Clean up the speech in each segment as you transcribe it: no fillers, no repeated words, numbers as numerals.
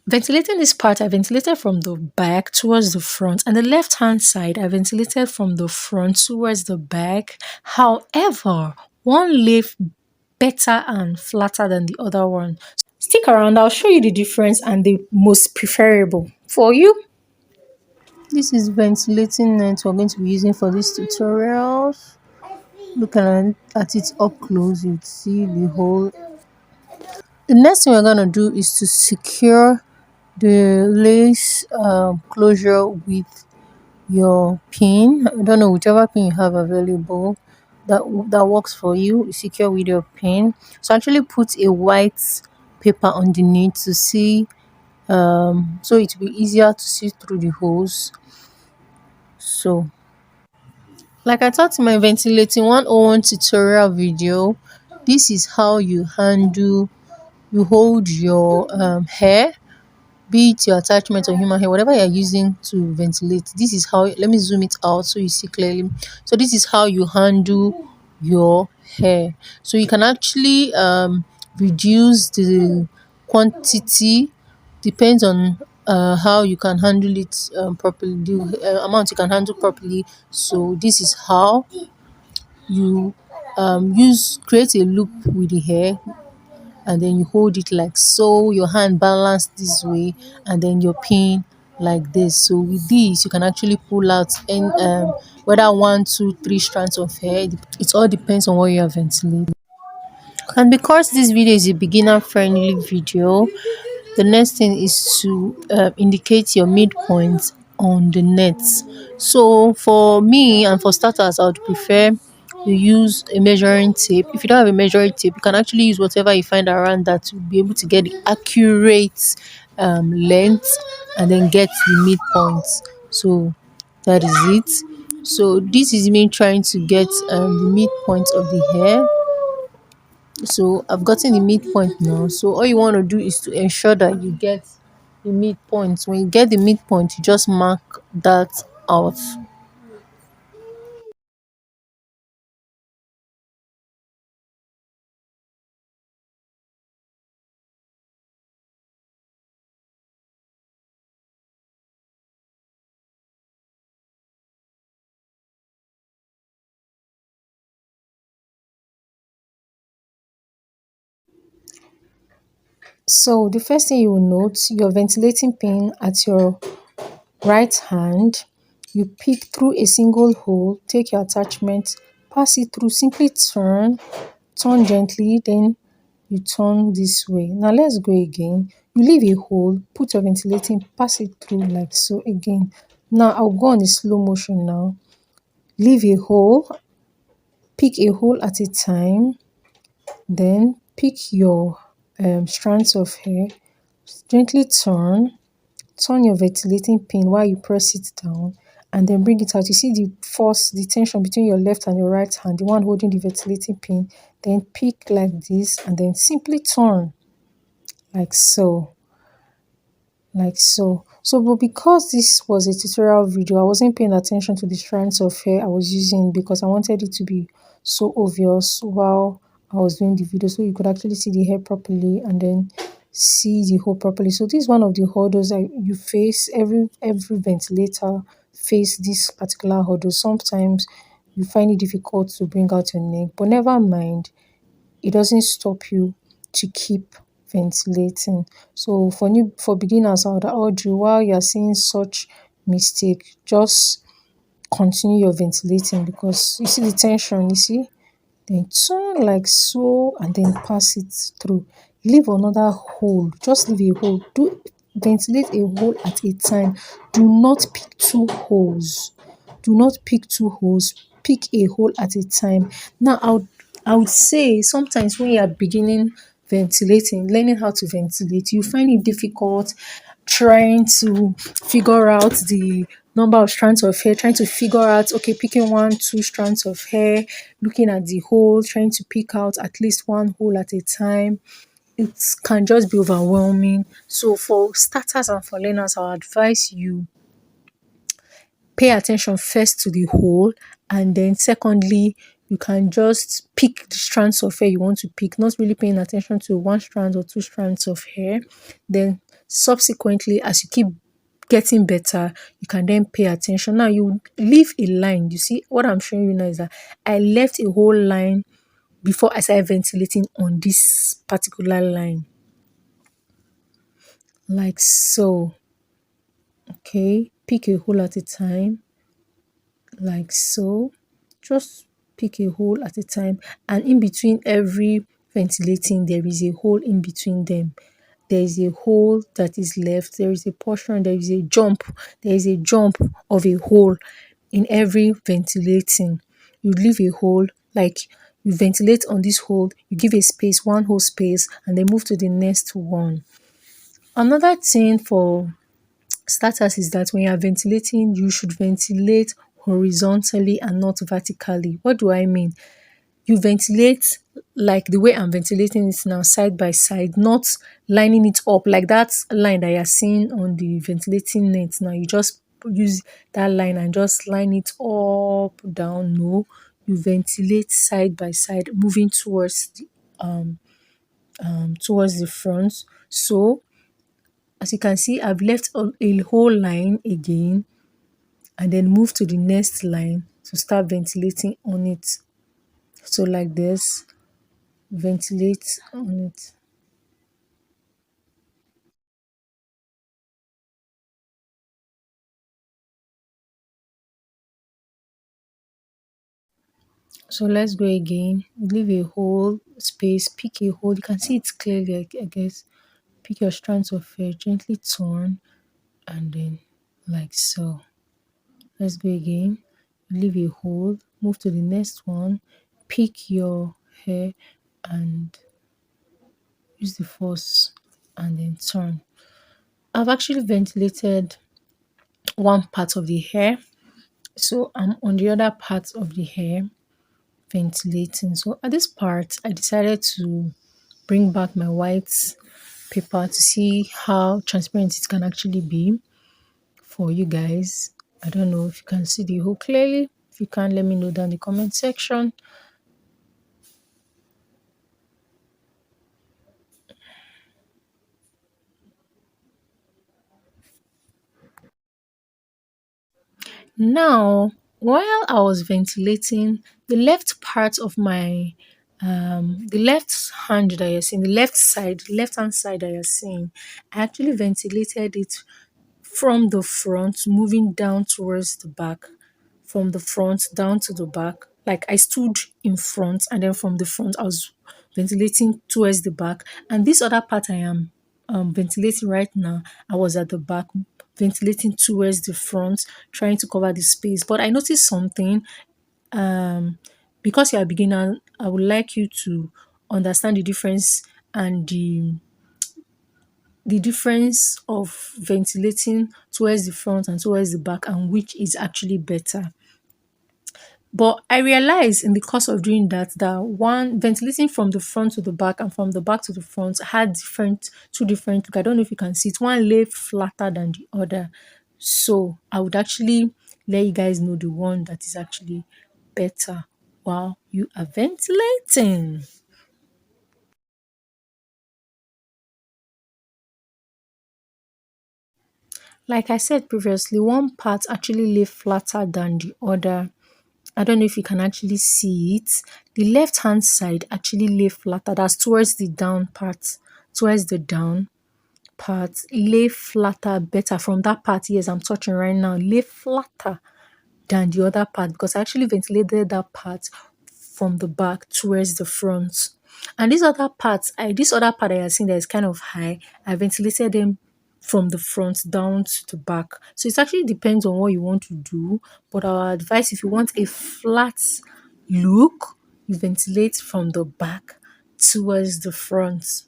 Ventilating this part, I ventilated from the back towards the front, and the left hand side, I ventilated from the front towards the back. However, one left better and flatter than the other one. Stick around, I'll show you the difference and the most preferable for you. This is ventilating net we're going to be using for this tutorial. Look at it up close, you'd see the hole. The next thing we're going to do is to secure the lace closure with your pin. I don't know, whichever pin you have available that works for you. Secure with your pin. So actually put a white paper underneath to see, so it will be easier to see through the holes. So like I taught in my ventilating 101 tutorial video, this is how you hold your hair, be it your attachment or human hair, whatever you're using to ventilate. This is how, let me zoom it out so you see clearly. So this is how you handle your hair. So you can actually reduce the quantity, depends on how you can handle it properly, the amount you can handle properly. So this is how you create a loop with the hair, and then you hold it like so, your hand balanced this way, and then your pin like this. So with this you can actually pull out and whether one, two, three strands of hair. It all depends on what you are ventilating. And because this video is a beginner friendly video, the next thing is to indicate your midpoint on the nets. So for me and for starters, I would prefer you use a measuring tape. If you don't have a measuring tape, you can actually use whatever you find around that to be able to get the accurate length and then get the midpoint. So that is it. So this is me trying to get the midpoint of the hair. So I've gotten the midpoint now. So all you want to do is to ensure that you get the midpoint. When you get the midpoint, you just mark that out. So the first thing you will note, your ventilating pin at your right hand, you pick through a single hole, take your attachment, pass it through, simply turn gently, then you turn this way. Now let's go again. You leave a hole, put your ventilating, pass it through like so again. Now I'll go on a slow motion now. Leave a hole, pick a hole at a time, then pick your strands of hair, gently turn your ventilating pin while you press it down, and then bring it out. You see the force, the tension between your left and your right hand, the one holding the ventilating pin. Then pick like this and then simply turn like so, like so. So but because this was a tutorial video, I wasn't paying attention to the strands of hair I was using because I wanted it to be so obvious while I was doing the video, so you could actually see the hair properly and then see the hole properly. So this is one of the hurdles that you face. Every ventilator face this particular hurdle. Sometimes you find it difficult to bring out your neck, but never mind, it doesn't stop you to keep ventilating. So for beginners, I would urge you, while you're seeing such mistake, just continue your ventilating, because you see the tension, you see, then turn like so and then pass it through. Leave another hole, just leave a hole, do ventilate a hole at a time. Do not pick two holes, do not pick two holes, pick a hole at a time. Now I would say sometimes when you are beginning ventilating, learning how to ventilate, you find it difficult trying to figure out the number of strands of hair, trying to figure out, okay, picking one, two strands of hair, looking at the hole, trying to pick out at least one hole at a time. It can just be overwhelming. So for starters and for learners, I'll advise you pay attention first to the hole, and then secondly You can just pick the strands of hair you want to pick, not really paying attention to one strand or two strands of hair. Then subsequently, as you keep getting better, you can then pay attention. Now you leave a line. You see what I'm showing you now is that I left a whole line before I started ventilating on this particular line, like so. Okay, pick a hole at a time, like so. Just pick a hole at a time, and in between every ventilating, there is a hole in between them. There is a hole that is left, there is a portion, there is a jump of a hole in every ventilating. You leave a hole, like you ventilate on this hole, you give a space, one whole space, and then move to the next one. Another thing for starters is that when you are ventilating, you should ventilate horizontally and not vertically. What do I mean? You ventilate like the way I'm ventilating it now, side by side, not lining it up like that line that you're seeing on the ventilating net. Now you just use that line and just line it up, down. No, you ventilate side by side, moving towards the front. So as you can see, I've left a whole line again and then move to the next line to start ventilating on it. So like this, ventilate on it. So let's go again. Leave a whole space, pick a hole. You can see it clearly, I guess. Pick your strands of hair, gently turn, and then like so. Let's go again. Leave a hole, move to the next one, pick your hair and use the force and then turn. I've actually ventilated one part of the hair, so I'm on the other part of the hair ventilating. So at this part, I decided to bring back my white paper to see how transparent it can actually be for you guys. I don't know if you can see the hole clearly. If you can, let me know down in the comment section. Now, while I was ventilating, the left part of the left hand that you're seeing, the left side, the left hand side that you're seeing, I actually ventilated it from the front, moving down towards the back, from the front down to the back. Like I stood in front, and then from the front, I was ventilating towards the back. And this other part I am ventilating right now, I was at the back, ventilating towards the front, trying to cover the space. But I noticed something. Um, because you're a beginner, I would like you to understand the difference and the difference of ventilating towards the front and towards the back and which is actually better. But I realized in the course of doing that that one ventilating from the front to the back and from the back to the front had two different look. I don't know if you can see it. One lay flatter than the other. So I would actually let you guys know the one that is actually better while you are ventilating. Like I said previously, one part actually lay flatter than the other. I don't know if you can actually see it. The left hand side actually lay flatter. That's towards the down part. Towards the down part. Lay flatter better from that part. Yes, I'm touching right now. Lay flatter than the other part because I actually ventilated that part from the back towards the front. And this other part that you're seeing that is kind of high, I ventilated them from the front down to the back. So it actually depends on what you want to do. But our advice, if you want a flat look, you ventilate from the back towards the front.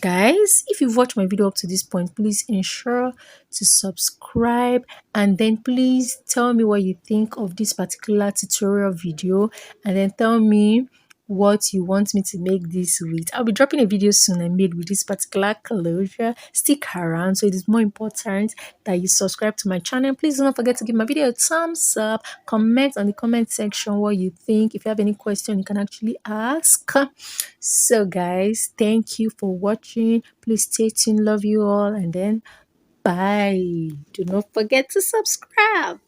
Guys, if you've watched my video up to this point, please ensure to subscribe and then please tell me what you think of this particular tutorial video and then tell me what you want me to make this with. I'll be dropping a video soon I made with this particular closure. Stick around, so it is more important that you subscribe to my channel. Please don't forget to give my video a thumbs up. Comment on the comment section what you think. If you have any question, you can actually ask. So guys, thank you for watching. Please stay tuned. Love you all, and then bye. Do not forget to subscribe.